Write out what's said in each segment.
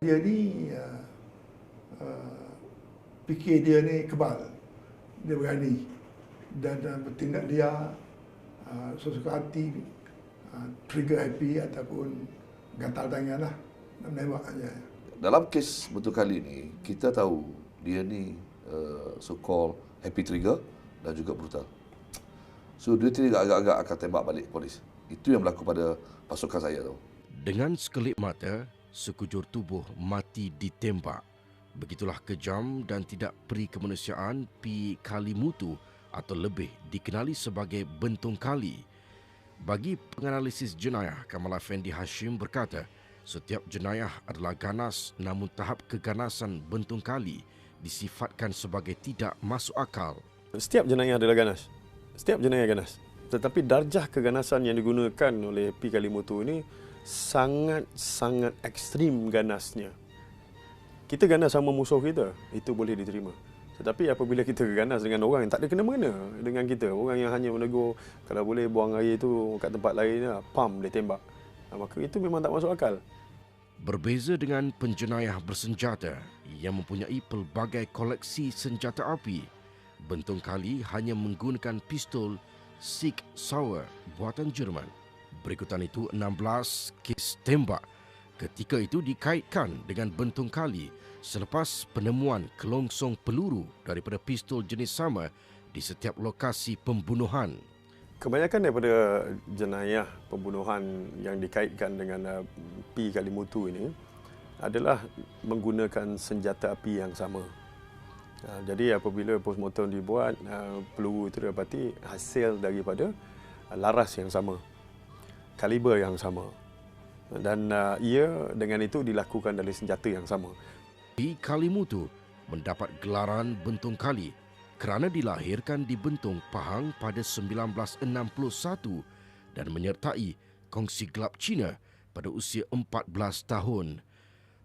Dia ni fikir dia ni kebal, dia berani dan bertindak dia sesuka hati, trigger happy ataupun gatal tangan lah, menembak aja. Dalam kes Bentung Kali ni, kita tahu dia ni so-called happy trigger dan juga brutal. So dia tidak agak-agak akan tembak balik polis. Itu yang berlaku pada pasukan saya tu. Dengan sekelip mata, sekujur tubuh mati ditembak. Begitulah kejam dan tidak peri kemanusiaan P. Kalimutu atau lebih dikenali sebagai Bentung Kali. Bagi penganalisis jenayah, Kamal Effendi Hashim berkata, setiap jenayah adalah ganas, namun tahap keganasan Bentung Kali disifatkan sebagai tidak masuk akal. Setiap jenayah adalah ganas. Setiap jenayah ganas. Tetapi darjah keganasan yang digunakan oleh P. Kalimutu ini sangat-sangat ekstrim ganasnya. Kita ganas sama musuh kita, itu boleh diterima. Tetapi apabila kita ganas dengan orang yang tak ada kena-mengena dengan kita, orang yang hanya menegur, kalau boleh buang air itu kat tempat lain, pam, dia tembak. Maka itu memang tak masuk akal. Berbeza dengan penjenayah bersenjata yang mempunyai pelbagai koleksi senjata api, Bentung Kali hanya menggunakan pistol Sig Sauer buatan Jerman. Berikutan itu 16 kes tembak. Ketika itu dikaitkan dengan Bentung Kali selepas penemuan kelongsong peluru daripada pistol jenis sama di setiap lokasi pembunuhan. Kebanyakan daripada jenayah pembunuhan yang dikaitkan dengan P. Kalimutu ini adalah menggunakan senjata api yang sama. Jadi apabila postmortem dibuat, peluru itu didapati hasil daripada laras yang sama, kaliber yang sama. Dan ia dengan itu dilakukan dari senjata yang sama. P. Kalimutu mendapat gelaran Bentung Kali kerana dilahirkan di Bentung, Pahang pada 1961 dan menyertai kongsi gelap Cina pada usia 14 tahun.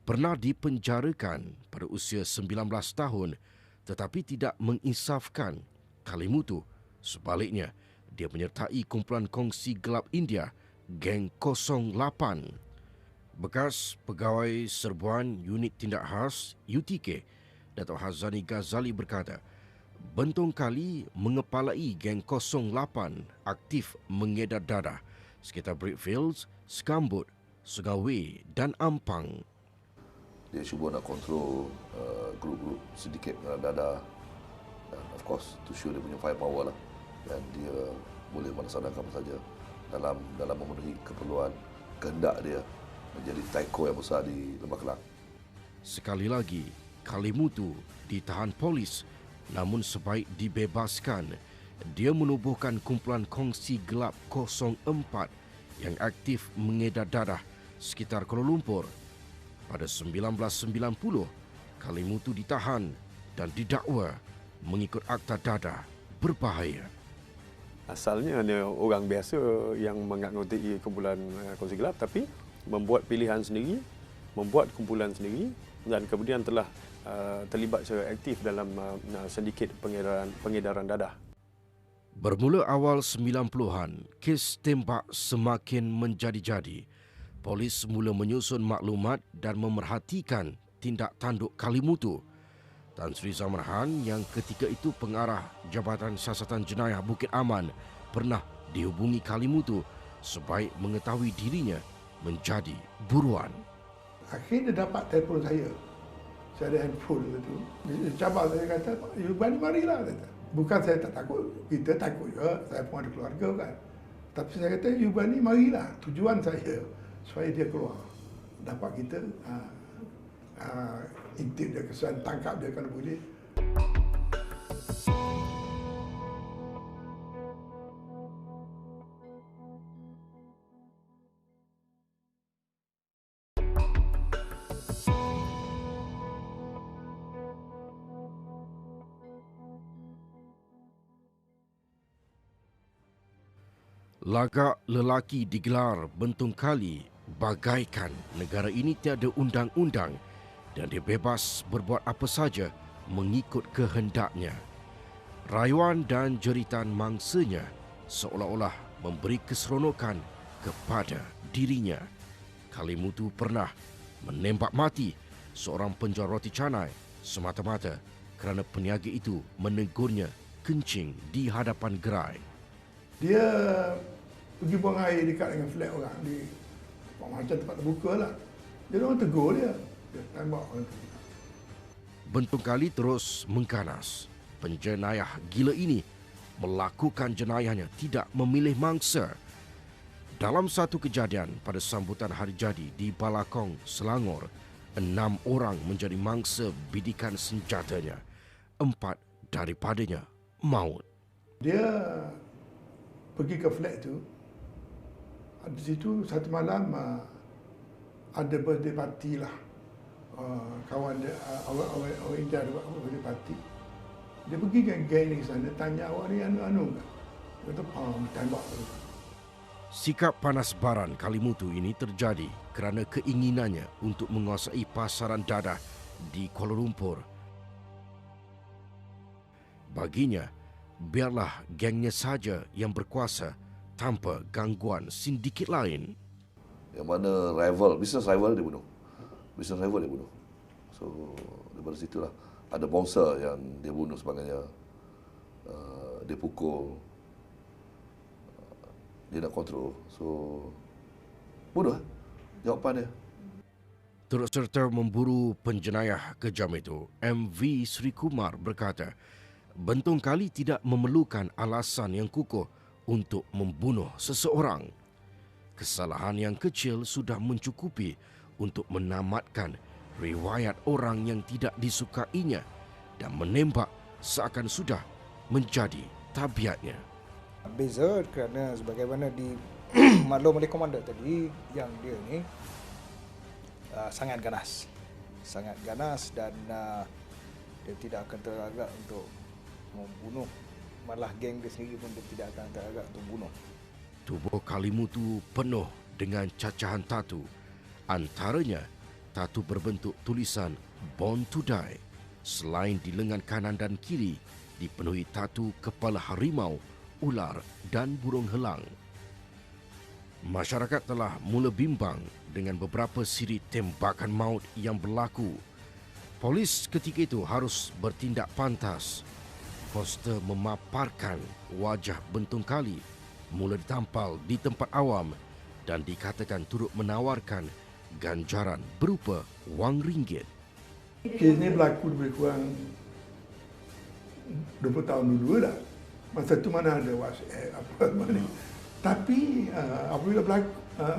Pernah dipenjarakan pada usia 19 tahun tetapi tidak menginsafkan Kalimutu. Sebaliknya, dia menyertai kumpulan kongsi gelap India, Geng 08. Bekas Pegawai Serbuan Unit Tindak Khas UTK, Datuk Hazani Ghazali berkata, Bentung Kali mengepalai Geng 08 aktif mengedar dadah sekitar Brickfields, Skambut, Sungai Wei dan Ampang. Dia cuba nak kontrol grup-grup sedikit dadah dan of course to show dia punya firepower lah, dan dia boleh melaksanakan apa saja dalam memenuhi keperluan kehendak dia menjadi taiko yang besar di Lembah Kelang. Sekali lagi, Kalimutu ditahan polis, namun sebaik dibebaskan, dia menubuhkan kumpulan kongsi gelap 04 yang aktif mengedar dadah sekitar Kuala Lumpur. Pada 1990, Kalimutu ditahan dan didakwa mengikut akta dadah berbahaya. Asalnya dia orang biasa yang menganggoti kumpulan kongsi gelap, tapi membuat pilihan sendiri, membuat kumpulan sendiri dan kemudian telah terlibat secara aktif dalam sindiket pengedaran dadah. Bermula awal 90-an, kes tembak semakin menjadi-jadi. Polis mula menyusun maklumat dan memerhatikan tindak tanduk Kalimutu. Tan Sri Zaman Han yang ketika itu pengarah Jabatan Siasatan Jenayah Bukit Aman pernah dihubungi Kalimutu sebaik mengetahui dirinya menjadi buruan. Akhirnya dapat telefon saya. Saya ada handphone itu. Dia cabar saya kata, Yuban marilah. Kata. Bukan saya tak takut, kita takut juga. Saya pun ada keluarga kan. Tapi saya kata, Yuban ni marilah. Tujuan saya supaya dia keluar. Dapat kita intip dia, kesan tangkap dia kalau boleh. Lagak lelaki digelar Bentung Kali bagaikan negara ini tiada undang-undang dan dia bebas berbuat apa saja mengikut kehendaknya. Rayuan dan jeritan mangsanya seolah-olah memberi keseronokan kepada dirinya. Kalimutu pernah menembak mati seorang penjual roti canai semata-mata kerana peniaga itu menegurnya kencing di hadapan gerai. Dia pergi buang air dekat dengan flat orang di macam tempat terbuka lah. Jadi orang tegur dia. Dia tembak orang tu. Bentong Kali terus mengganas. Penjenayah gila ini melakukan jenayahnya tidak memilih mangsa. Dalam satu kejadian pada sambutan hari jadi di Balakong, Selangor, 6 orang menjadi mangsa bidikan senjatanya. 4 daripadanya maut. Dia pergi ke flat tu. Di situ satu malam ada birthday party lah. Kawan dia, orang India ada buat birthday party. Dia pergi geng-geng ni ke sana, tanya awak ni anu-anu kan? Dia kata, tembak tu. Sikap panas baran Kalimutu ini terjadi kerana keinginannya untuk menguasai pasaran dadah di Kuala Lumpur. Baginya, biarlah gengnya saja yang berkuasa tanpa gangguan sindiket lain. Yang mana rival, business rival dia bunuh. Business rival dia bunuh. So, daripada situlah. Ada bouncer yang dia bunuh sebagainya. Dia pukul. Dia nak kontrol. So, bunuh. Jawapan dia. Turut serta memburu penjenayah kejam itu, MV Sri Kumar berkata, Bentong Kali tidak memerlukan alasan yang kukuh untuk membunuh seseorang. Kesalahan yang kecil sudah mencukupi untuk menamatkan riwayat orang yang tidak disukainya dan menembak seakan sudah menjadi tabiatnya. Beza kerana sebagaimana di maklum oleh komander tadi, yang dia ni sangat ganas. Sangat ganas dan dia tidak akan teragak untuk membunuh. Malah geng dia sendiri pun dia tidak akan teragak untuk membunuh. Tubuh Kalimutu penuh dengan cacahan tatu. Antaranya, tatu berbentuk tulisan Born to Die. Selain di lengan kanan dan kiri, dipenuhi tatu kepala harimau, ular dan burung helang. Masyarakat telah mula bimbang dengan beberapa siri tembakan maut yang berlaku. Polis ketika itu harus bertindak pantas. Poster memaparkan wajah Bentong Kali mula ditampal di tempat awam dan dikatakan turut menawarkan ganjaran berupa wang ringgit. Kes ni berlaku lebih kurang 20 tahun dulu dah. Masa tu mana ada WhatsApp apa mana. Tapi apabila berlaku,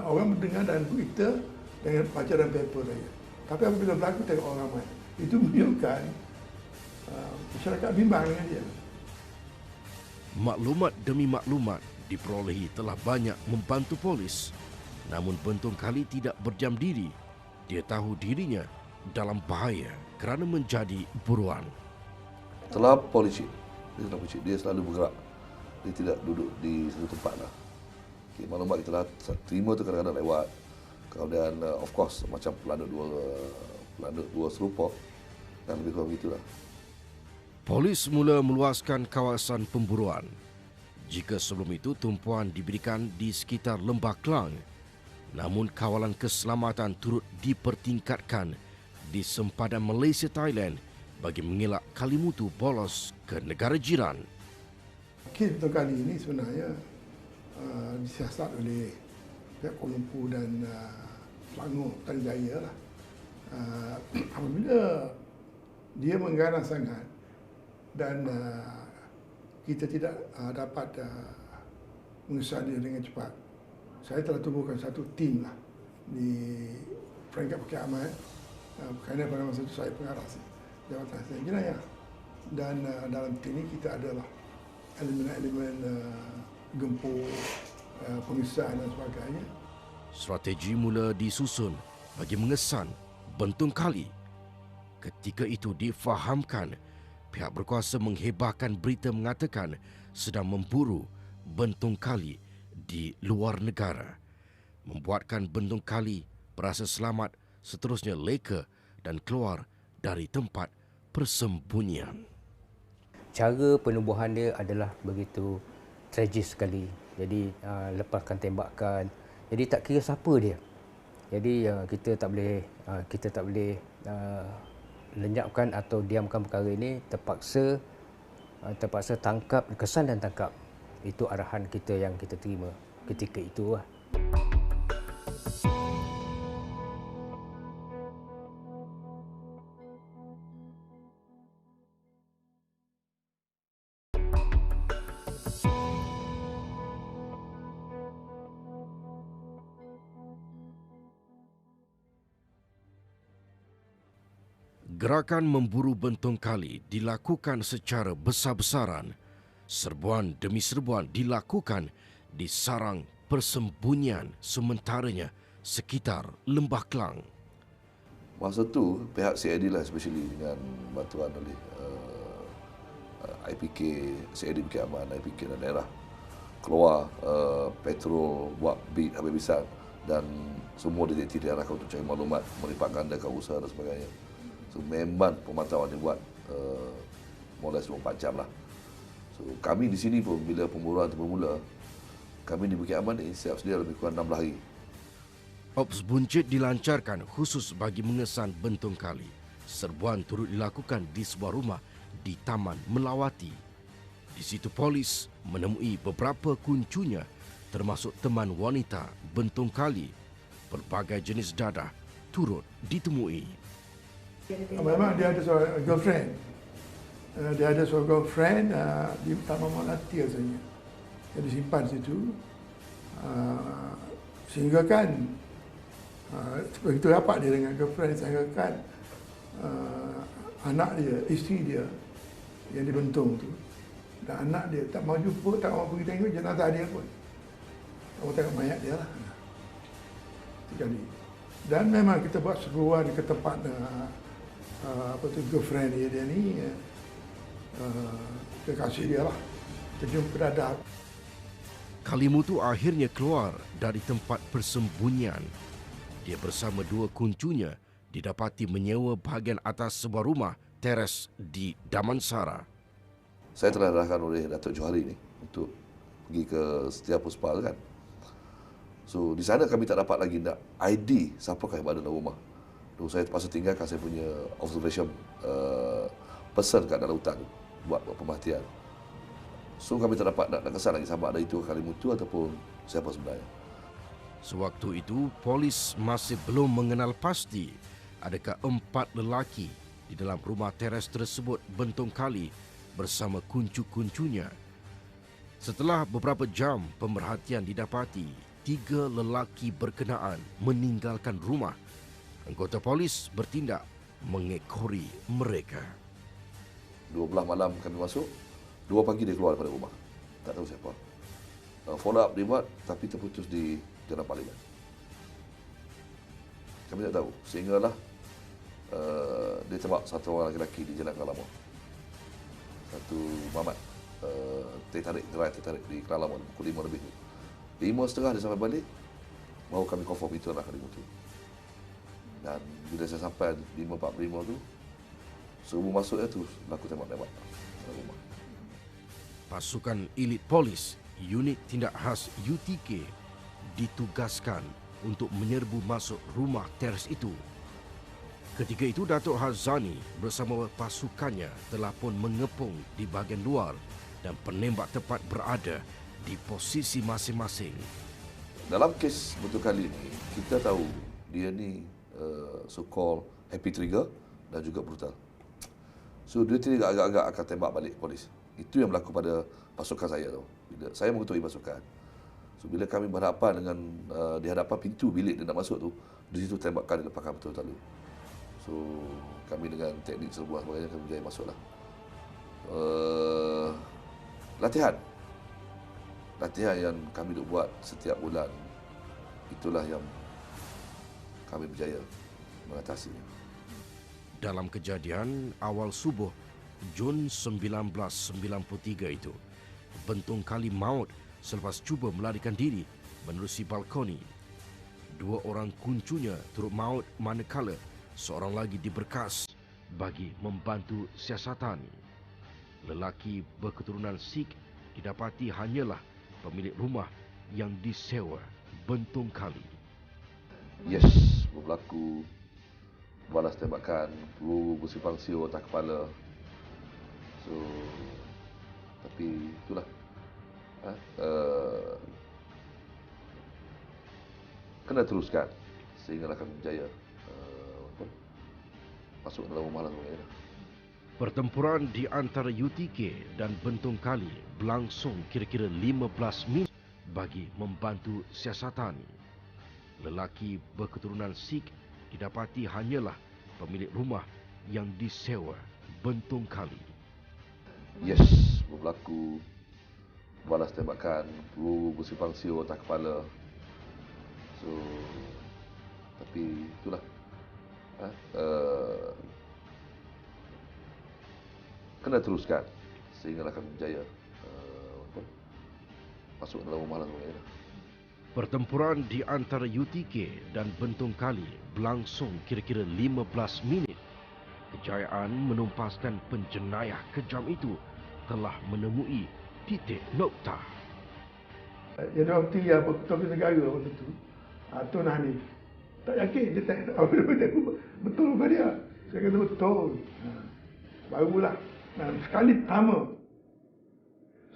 orang mendengar dan berita dengan baca dalam paper saja. Tapi apabila berlaku tengok orang ramai. Itu menunjukkan masyarakat bimbang dengan dia. Maklumat demi maklumat diperolehi telah banyak membantu polis. Namun Bentong Kali tidak berdiam diri. Dia tahu dirinya dalam bahaya kerana menjadi buruan. Setelah polisi, dia selalu bergerak. Dia tidak duduk di satu tempat lah. Okay, maklumat kita lah terima tu kadang-kadang lewat. Kemudian of course macam pelanduk dua serupok dan lebih kurang begitulah. Polis mula meluaskan kawasan pemburuan. Jika sebelum itu tumpuan diberikan di sekitar Lembah Klang, namun kawalan keselamatan turut dipertingkatkan di sempadan Malaysia-Thailand bagi mengelak Kalimutu bolos ke negara jiran. Kes Bentong Kali ini sebenarnya disiasat oleh pihak Kuala Lumpur dan Selangor, Tanjaya lah. Apabila dia mengganas sangat dan kita tidak dapat mengusah dia dengan cepat, saya telah tubuhkan satu tim lah di peringkat Bukit Aman kerana pada masa itu saya pengarah Jabatan Siasatan Jenayah dan dalam tim ini kita adalah elemen-elemen gempur, pengesahan dan sebagainya. Strategi mula disusun bagi mengesan Bentong Kali. Ketika itu difahamkan, pihak berkuasa menghebahkan berita mengatakan sedang memburu Bentong Kali di luar negara. Membuatkan Bentong Kali berasa selamat, seterusnya leka dan keluar dari tempat persembunyian. Cara penubuhan dia adalah begitu tragis sekali. Jadi lepaskan tembakan. Jadi tak kira siapa dia. Jadi kita tak boleh lenyapkan atau diamkan perkara ini, terpaksa tangkap, kesan dan tangkap. Itu arahan kita yang kita terima ketika itu lah. Gerakan memburu bentong kali dilakukan secara besar-besaran. Serbuan demi serbuan dilakukan di sarang persembunyian sementaranya sekitar Lembah Kelang. Masa tu pihak CID lah, especially dengan bantuan oleh IPK, CID Bukit Aman, IPK dan daerah, keluar patrol, buat beat habis-habisan dan semua detektif diarahkan untuk cari maklumat, melipat gandakan usaha dan sebagainya. So memang pemantauan dibuat more or less 24 jam lah. So kami di sini pun bila pemburuan itu bermula, kami di Bukit Aman siap sedia lebih kurang 16 hari. Ops buncit dilancarkan khusus bagi mengesan bentong kali. Serbuan turut dilakukan di sebuah rumah di Taman Melawati. Di situ polis menemui beberapa kuncunya termasuk teman wanita bentong kali. Berbagai jenis dadah turut ditemui. Memang dia ada seorang girlfriend. Dia ada seorang girlfriend di Taman Melati rasanya. Dia disimpan situ. Sehingga kan begitu rapat dia dengan girlfriend, sehingga kan anak dia, isteri dia yang dibentung tu. Dan anak dia tak mau jumpa, tak mau pergi tengok jenazah dia pun. Tak mau tengok mayat dia lah. Sekali. Dan memang kita buat seruan ke tempat girlfriend dia ni, kekasih dia lah. Kita jumpa dadah. Kalimutu akhirnya keluar dari tempat persembunyian. Dia bersama dua kuncunya didapati menyewa bahagian atas sebuah rumah teres di Damansara. Saya telah diarahkan oleh Datuk Johari ni untuk pergi ke Setia Puspa kan. So di sana kami tak dapat lagi nak ID siapakah yang berada dalam rumah. So saya terpaksa tinggalkan saya punya observation person kat dalam hutan buat pemerhatian. So kami tak dapat nak kesan lagi sama ada itu Kalimutu ataupun siapa sebenarnya. Sewaktu itu, polis masih belum mengenal pasti adakah 4 lelaki di dalam rumah teres tersebut bentong kali bersama kuncu-kuncunya. Setelah beberapa jam pemerhatian didapati, 3 lelaki berkenaan meninggalkan rumah. Anggota polis bertindak mengekori mereka. 12 malam kami masuk, 2 pagi dia keluar daripada rumah. Tak tahu siapa. Follow up dia buat tapi terputus di Jalan Parlimen. Kami tak tahu. Sehinggalah dia tembak satu orang lelaki di Jalan Kelama. Satu Mamat. Tertarik di Kelama pukul 5 lebih tu. 5.30 dia sampai balik. Baru kami confirm itu adalah Kalimutu. Dan bila saya sampai 5.45 tu, sebelum masuknya tu, aku tembak-tembak dalam rumah. Pasukan elit polis, unit tindak khas UTK, ditugaskan untuk menyerbu masuk rumah teres itu. Ketika itu, Datuk Hazani bersama pasukannya telah pun mengepung di bahagian luar dan penembak tepat berada di posisi masing-masing. Dalam kes betul kali ini, kita tahu dia ni so-called happy trigger dan juga brutal. So, dia tidak agak-agak akan tembak balik polis. Itu yang berlaku pada pasukan saya tu. Bila saya mengetuai pasukan, so bila kami berhadapan dengan di hadapan pintu bilik dia nak masuk tu, di situ tembakan dilepaskan betul-betul. So kami dengan teknik serbuan sebagainya kami berjaya masuklah. Latihan yang kami duk buat setiap bulan, itulah yang kami berjaya mengatasinya. Dalam kejadian awal subuh Jun 1993 itu, bentong kali maut selepas cuba melarikan diri menerusi balkoni. 2 orang kuncunya turut maut manakala seorang lagi diberkas bagi membantu siasatan. Lelaki berketurunan Sikh didapati hanyalah pemilik rumah yang disewa bentong kali. Yes, berlaku balas tembakan, peluru bersifang siur atas kepala. So, tapi itulah. Kena teruskan sehinggalah kami berjaya masuk dalam rumah langsung. Pertempuran di antara UTK dan Bentong Kali berlangsung kira-kira 15 minit bagi membantu siasatan. Lelaki berketurunan Sikh didapati hanyalah pemilik rumah yang disewa Bentong Kali. Yes, berlaku balas tembakan, peluru bersifang siur atas kepala. So, tapi itulah. Kena teruskan sehinggalah kami berjaya masuk dalam rumah langsung. Pertempuran di antara UTK dan Bentong Kali berlangsung kira-kira 15 minit. Kejayaan menumpaskan penjenayah kejam itu telah menemui titik noktah. Jadi waktu yang Ketua Negara waktu itu, Tun Hanif, tak yakin dia tak betul ke dia. Saya kata betul. Barulah. Sekali pertama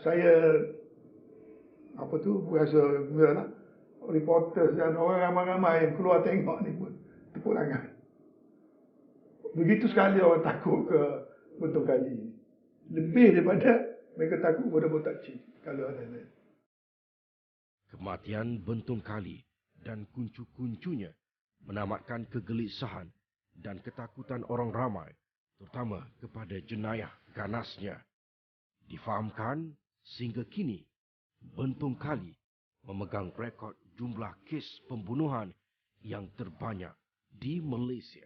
saya berasa gembira lah. Reporters dan orang ramai-ramai yang keluar tengok ni pun tepuk tangan. Begitu sekali orang takut ke Bentong Kali ni. Lebih daripada mereka takut kepada Botak Cik kalau ada lain. Kematian Bentong Kali dan kuncu-kuncunya menamatkan kegelisahan dan ketakutan orang ramai, terutama kepada jenayah ganasnya. Difahamkan sehingga kini Bentong Kali memegang rekod jumlah kes pembunuhan yang terbanyak di Malaysia.